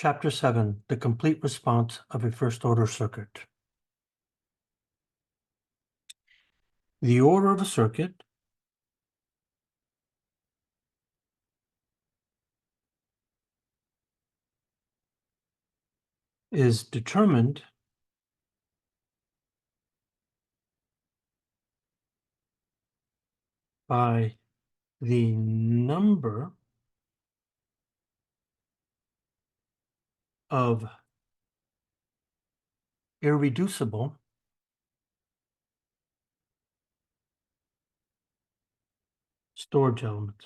Chapter 7, the complete response of a first-order circuit. The order of a circuit is determined by the number of irreducible storage elements.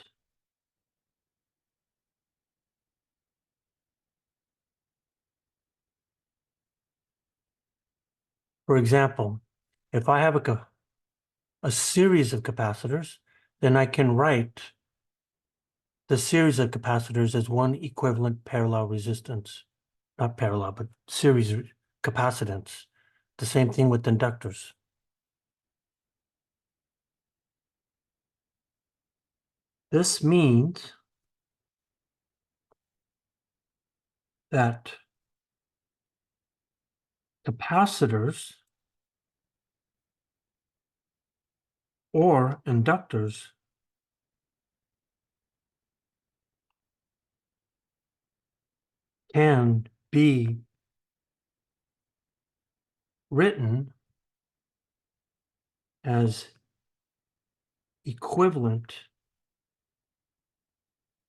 For example, if I have a series of capacitors, then I can write the series of capacitors as one equivalent parallel resistance. Not parallel, but series capacitance. The same thing with inductors. This means that capacitors or inductors can be written as equivalent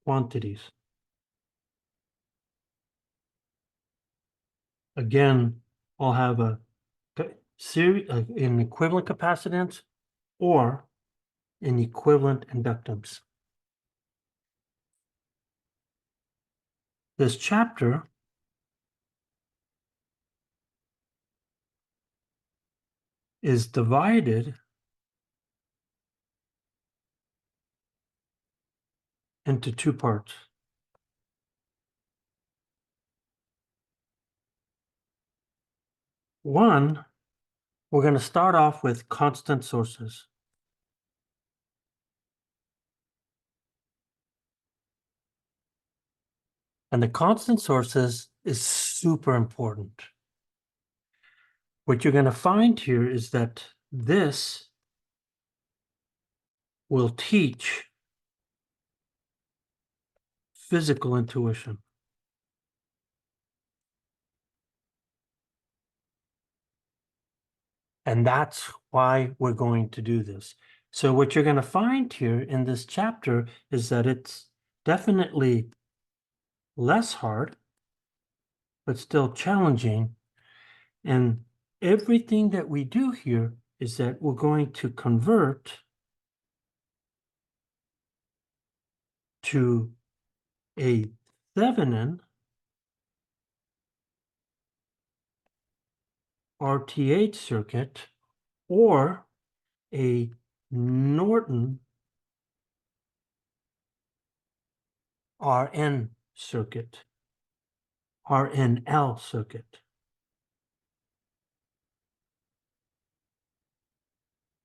quantities. Again, I'll have an equivalent capacitance or an equivalent inductance. This chapter is divided into two parts. One, we're going to start off with constant sources. And the constant sources is super important. What you're going to find here is that this will teach physical intuition. And that's why we're going to do this. So what you're going to find here in this chapter is that it's definitely less hard, but still challenging. And everything that we do here is that we're going to convert to a Thevenin RTH circuit or a Norton RN circuit, RNL circuit.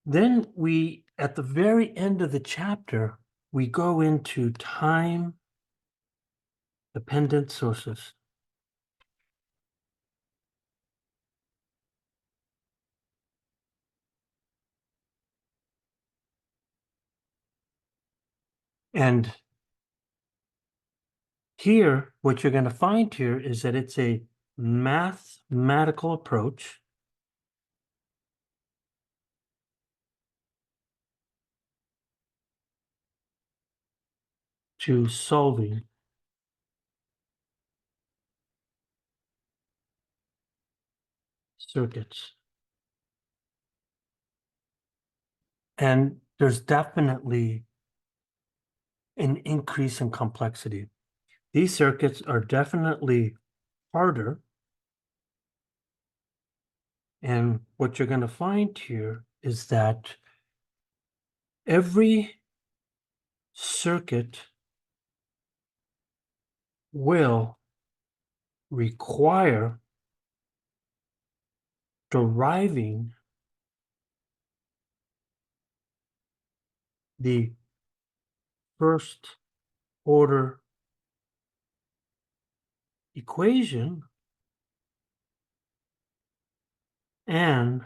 Then we, at the very end of the chapter, we go into time-dependent sources. And here, what you're going to find here is that it's a mathematical approach to solving circuits. And there's definitely an increase in complexity. These circuits are definitely harder. And what you're going to find here is that every circuit will require deriving the first order equation and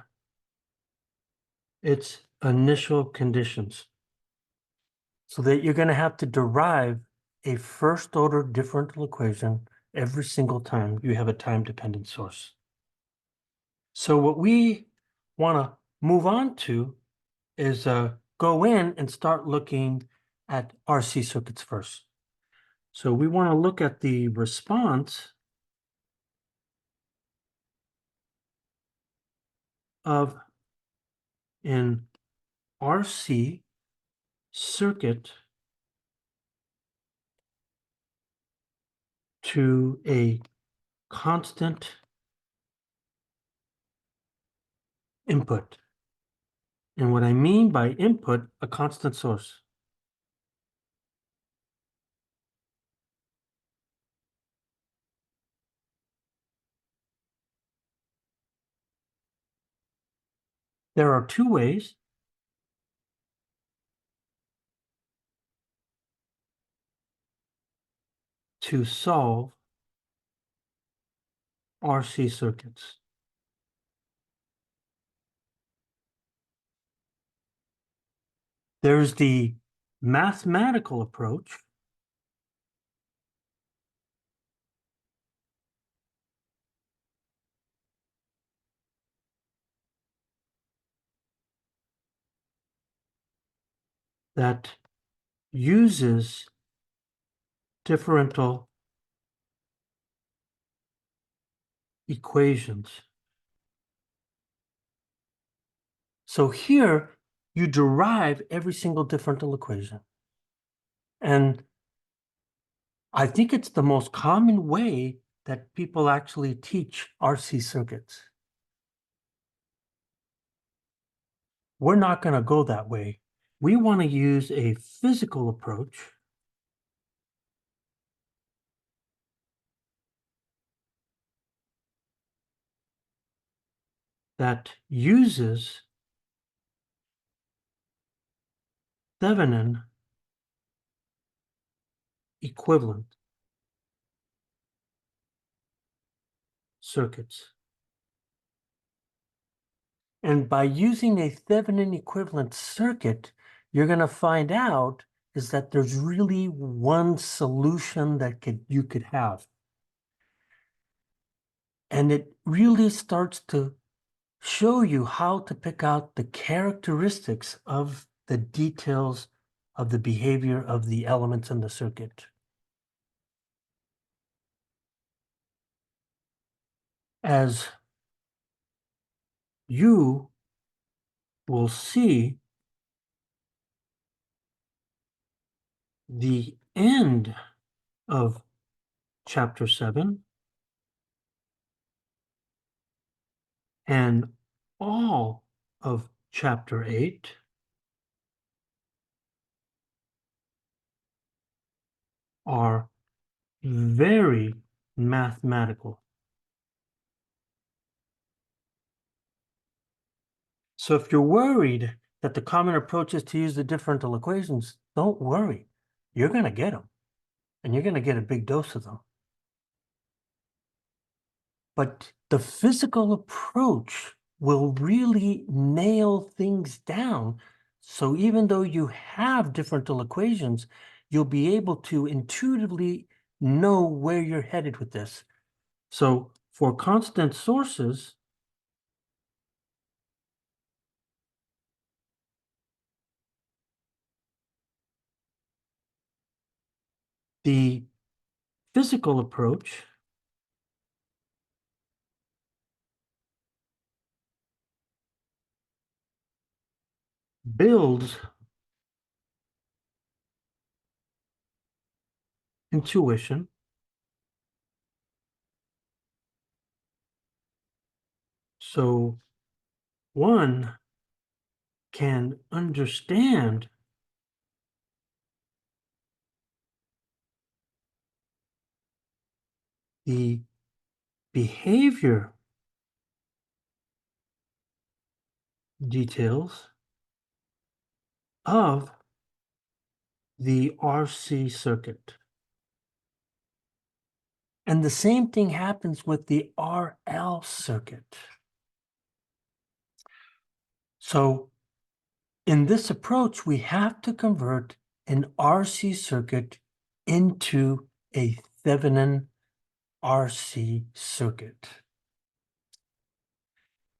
its initial conditions. So that you're going to have to derive a first order differential equation every single time you have a time-dependent source. So what we want to move on to is go in and start looking at RC circuits first. So we want to look at the response of an RC circuit to a constant input. And what I mean by input, a constant source. There are two ways to solve RC circuits. There's the mathematical approach, that uses differential equations. So here you derive every single differential equation. And I think it's the most common way that people actually teach RC circuits. We're not going to go that way. We want to use a physical approach that uses Thevenin equivalent circuits. And by using a Thevenin equivalent circuit, you're going to find out is that there's really one solution that you could have. And it really starts to show you how to pick out the characteristics of the details of the behavior of the elements in the circuit. As you will see, the end of chapter 7 and all of chapter 8 are very mathematical. So if you're worried that the common approach is to use the differential equations, don't worry. You're going to get them, and you're going to get a big dose of them. But the physical approach will really nail things down. So even though you have differential equations, you'll be able to intuitively know where you're headed with this. So for constant sources, the physical approach builds intuition, so one can understand the behavior details of the RC circuit. And the same thing happens with the RL circuit. So in this approach, we have to convert an RC circuit into a Thevenin RC circuit.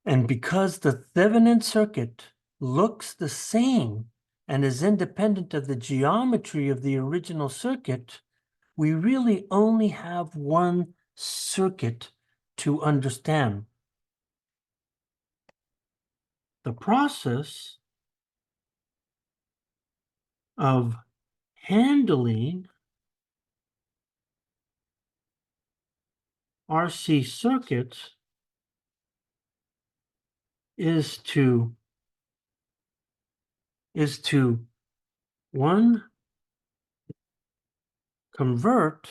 And because the Thevenin circuit looks the same and is independent of the geometry of the original circuit, we really only have one circuit to understand. The process of handling RC circuits is to one, convert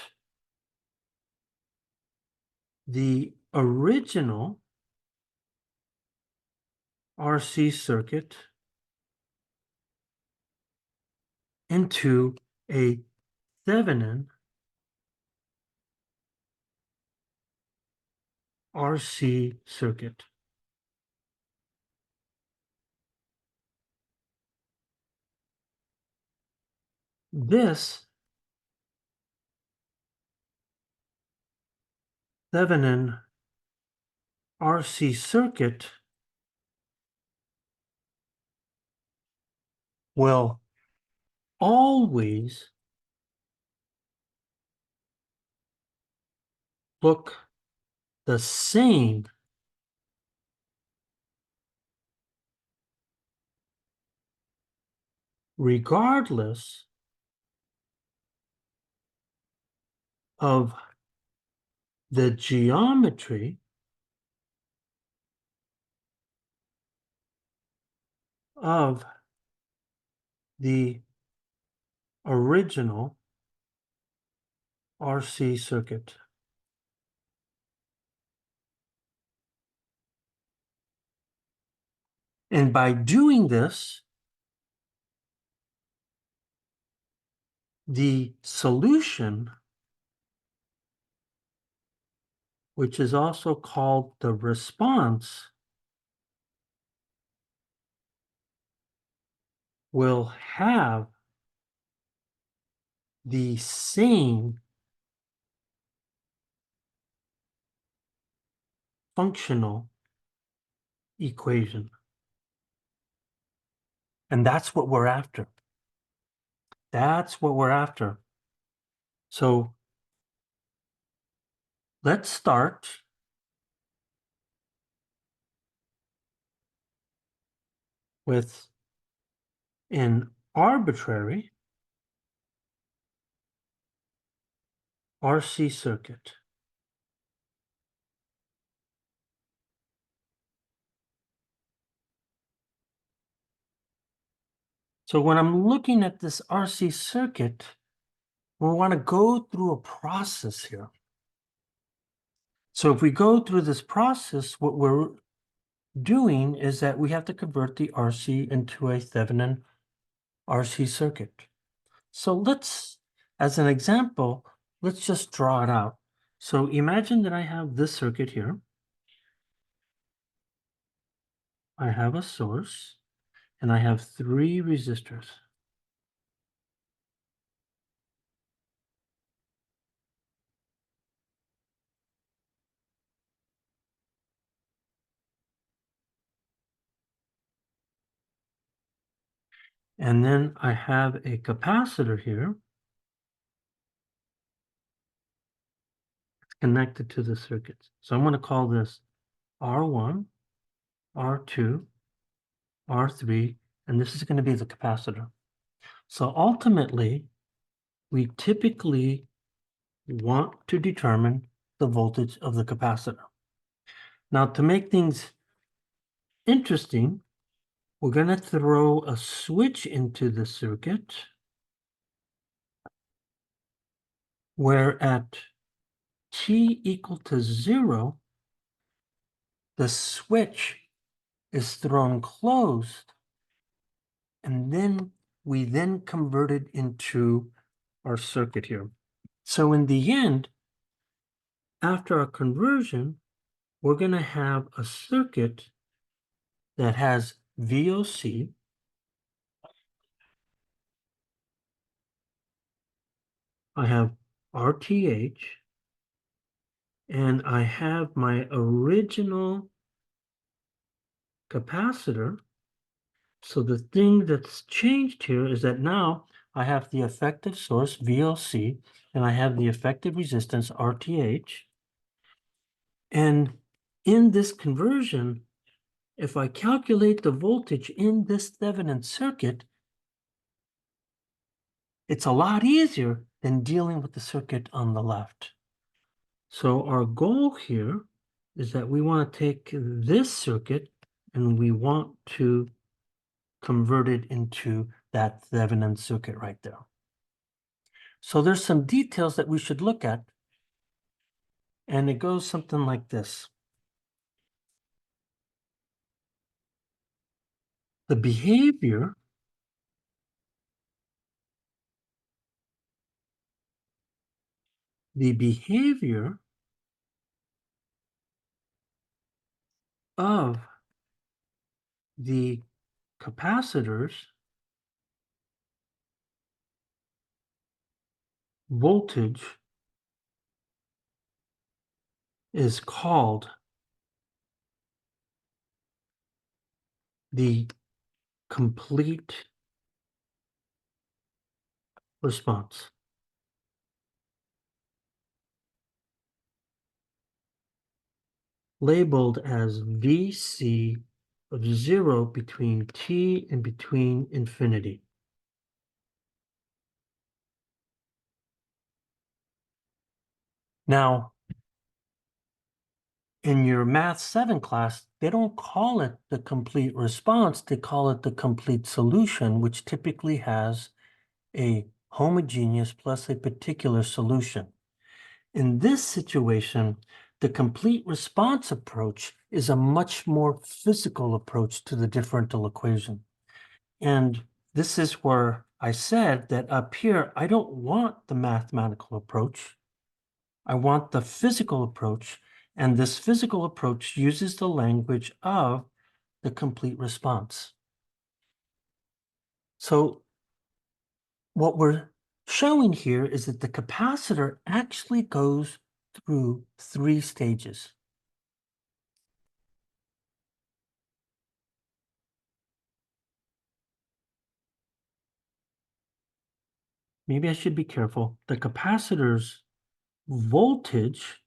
the original RC circuit into a Thevenin RC circuit. This Thevenin RC circuit will always look the same regardless of the geometry of the original RC circuit. And by doing this, the solution, which is also called the response, will have the same functional equation. And that's what we're after. That's what we're after. So let's start with an arbitrary RC circuit. So when I'm looking at this RC circuit, we want to go through a process here. So if we go through this process, what we're doing is that we have to convert the RC into a Thevenin RC circuit. So let's, as an example, let's just draw it out. So imagine that I have this circuit here. I have a source, and I have 3 resistors. And then I have a capacitor here connected to the circuit. So I'm going to call this R1, R2, R3, and this is going to be the capacitor. So ultimately, we typically want to determine the voltage of the capacitor. Now, to make things interesting, we're going to throw a switch into the circuit where at t equal to 0, the switch is thrown closed, and then we then convert it into our circuit here. So in the end, after our conversion, we're going to have a circuit that has VOC. I have RTH, and I have my original capacitor. So the thing that's changed here is that now I have the effective source VOC, and I have the effective resistance RTH. And in this conversion, if I calculate the voltage in this Thevenin circuit, it's a lot easier than dealing with the circuit on the left. So our goal here is that we want to take this circuit and we want to convert it into that Thevenin circuit right there. So there's some details that we should look at, and it goes something like this. The behavior of the capacitors voltage is called the complete response. Labeled as VC of 0 between t and between infinity. Now, in your Math 7 class, they don't call it the complete response, they call it the complete solution, which typically has a homogeneous plus a particular solution. In this situation, the complete response approach is a much more physical approach to the differential equation. And this is where I said that up here, I don't want the mathematical approach. I want the physical approach. And this physical approach uses the language of the complete response. So what we're showing here is that the capacitor actually goes through 3 stages. Maybe I should be careful. The capacitor's voltage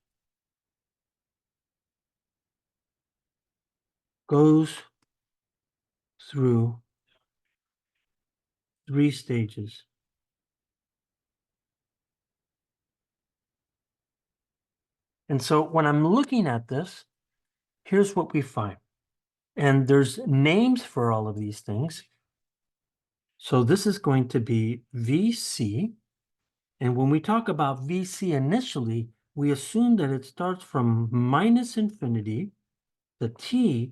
goes through 3 stages. And so when I'm looking at this, here's what we find. And there's names for all of these things. So this is going to be VC. And when we talk about VC initially, we assume that it starts from minus infinity, the t,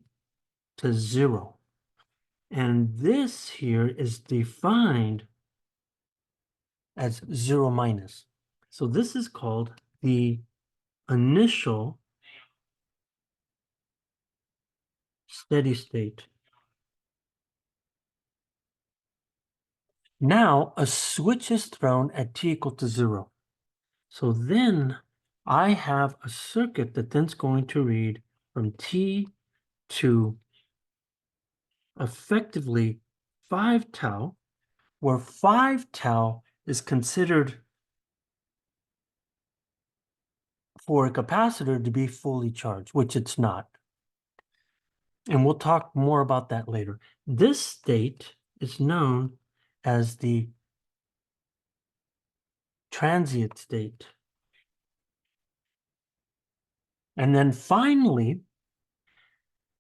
to 0. And this here is defined as 0 minus. So this is called the initial steady state. Now a switch is thrown at t equal to 0. So then I have a circuit that then's going to read from t to effectively 5 tau, where 5 tau is considered for a capacitor to be fully charged, which it's not. And we'll talk more about that later. This state is known as the transient state. And then finally,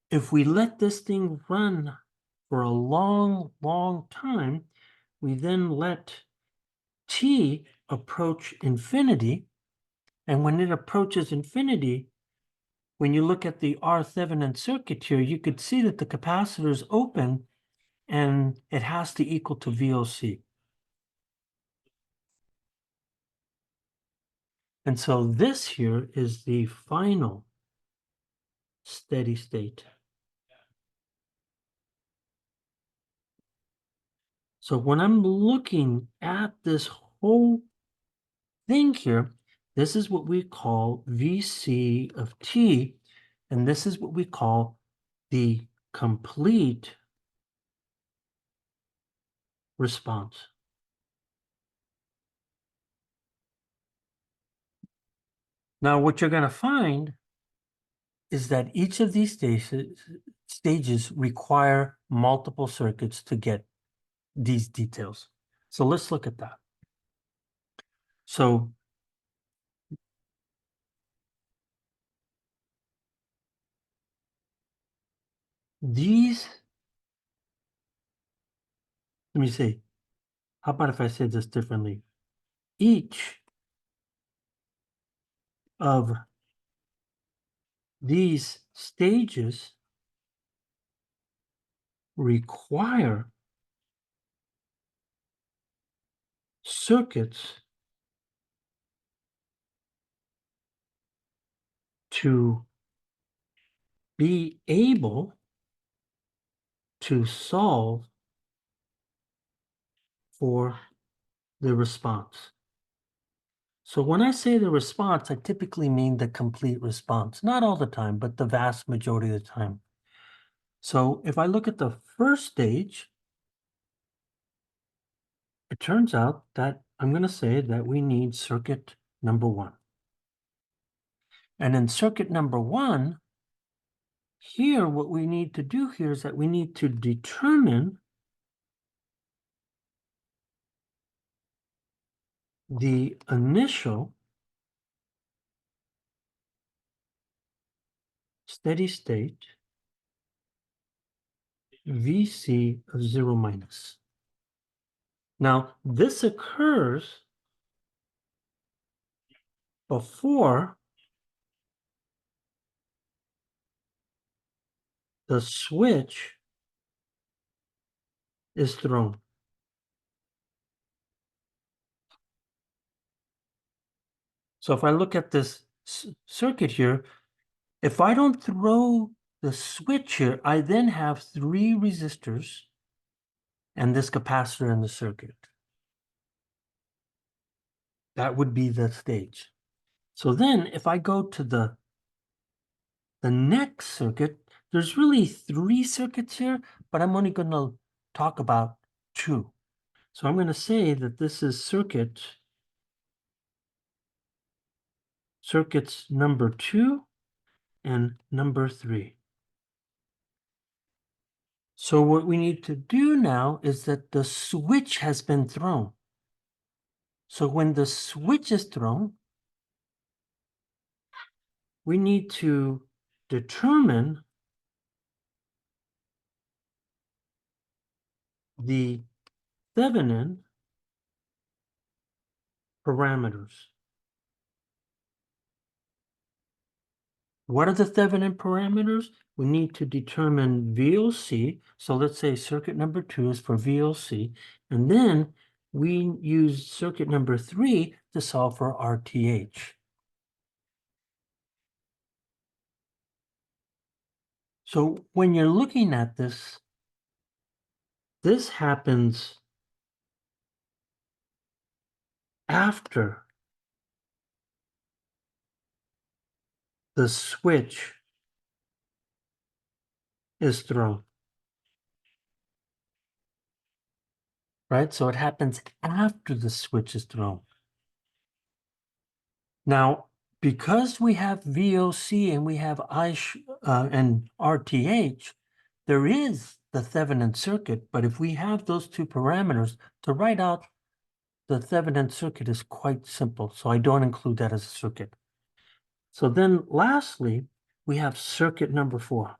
if we let this thing run for a long, long time, we then let t approach infinity. And when it approaches infinity, when you look at the R Thevenin circuit here, you could see that the capacitor is open and it has to equal to VOC. And so this here is the final steady state. So when I'm looking at this whole thing here, this is what we call VC of t, and this is what we call the complete response. Now, what you're going to find is that each of these stages require multiple circuits to get these details. So let's look at that. So these, let me see, how about if I say this differently? Each of these stages require circuits to be able to solve for the response. So when I say the response, I typically mean the complete response. Not all the time, but the vast majority of the time. So if I look at the first stage, it turns out that I'm going to say that we need circuit number 1. And in circuit number 1, here, what we need to do here is that we need to determine the initial steady state VC of 0 minus. Now, this occurs before the switch is thrown. So if I look at this circuit here, if I don't throw the switch here, I then have 3 resistors and this capacitor in the circuit. That would be the stage. So then if I go to the next circuit, there's really 3 circuits here, but I'm only going to talk about 2. So I'm going to say that this is circuits number 2 and number 3. So what we need to do now is that the switch has been thrown. So when the switch is thrown, we need to determine the Thevenin parameters. What are the Thevenin parameters? We need to determine VOC. So let's say circuit number 2 is for VOC. And then we use circuit number 3 to solve for RTH. So when you're looking at this, this happens after the switch is thrown, right? So it happens after the switch is thrown. Now, because we have VOC and we have and RTH, there is the Thevenin circuit, but if we have those 2 parameters, to write out the Thevenin circuit is quite simple, so I don't include that as a circuit. So then lastly, we have circuit number 4.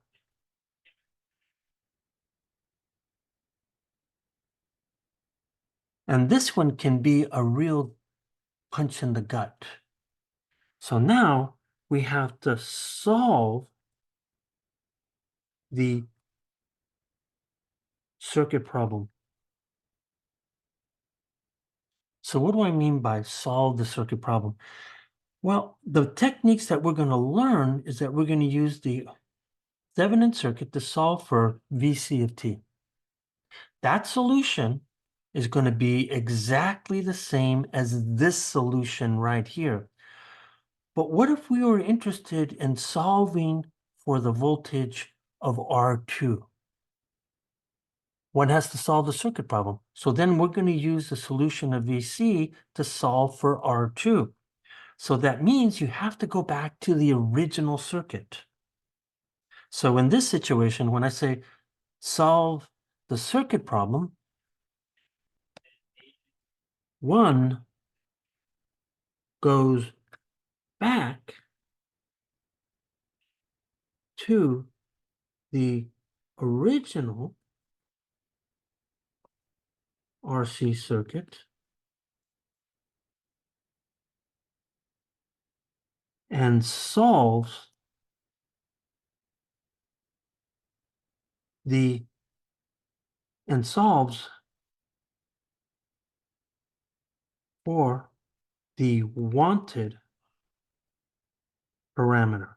And this one can be a real punch in the gut. So now we have to solve the circuit problem. So what do I mean by solve the circuit problem? Well, the techniques that we're going to learn is that we're going to use the Thevenin circuit to solve for VC of t. That solution is going to be exactly the same as this solution right here. But what if we were interested in solving for the voltage of R2? One has to solve the circuit problem. So then we're going to use the solution of VC to solve for R2. So that means you have to go back to the original circuit. So in this situation, when I say solve the circuit problem, one goes back to the original RC circuit and solves for the wanted parameter.